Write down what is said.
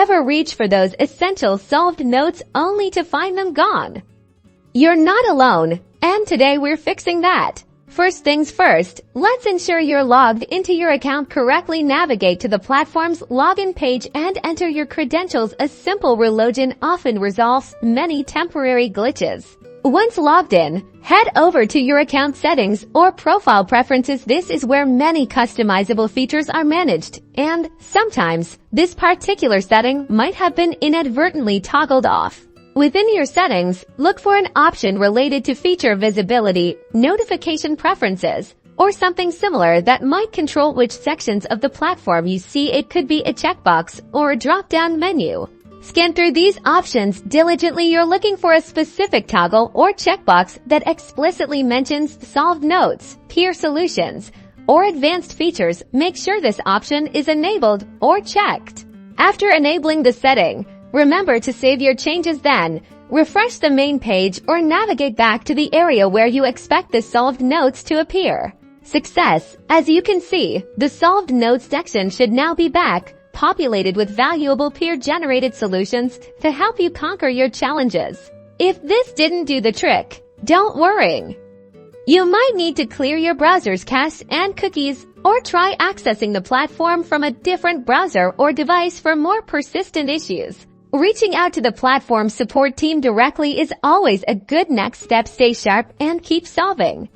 Ever reach for those essential solved notes only to find them gone? You're not alone, and today we're fixing that. First things first, let's ensure you're logged into your account correctly. Navigate to the platform's login page and enter your credentials. A simple relogin often resolves many temporary glitches. Once logged in, head over to your account settings or profile preferences. This is where many customizable features are managed, and sometimes this particular setting might have been inadvertently toggled off. Within your settings, look for an option related to feature visibility, notification preferences, or something similar that might control which sections of the platform you see. It could be a checkbox or a drop-down menu. Scan through these options diligently. You're looking for a specific toggle or checkbox that explicitly mentions solved notes, peer solutions, or advanced features. Make sure this option is enabled or checked. After enabling the setting, remember to save your changes, then refresh the main page or navigate back to the area where you expect the solved notes to appear. Success! As you can see, the solved notes section should now be back, populated with valuable peer-generated solutions to help you conquer your challenges. If this didn't do the trick, don't worry. You might need to clear your browser's cache and cookies, or try accessing the platform from a different browser or device for more persistent issues. Reaching out to the platform support team directly is always a good next step. Stay sharp and keep solving.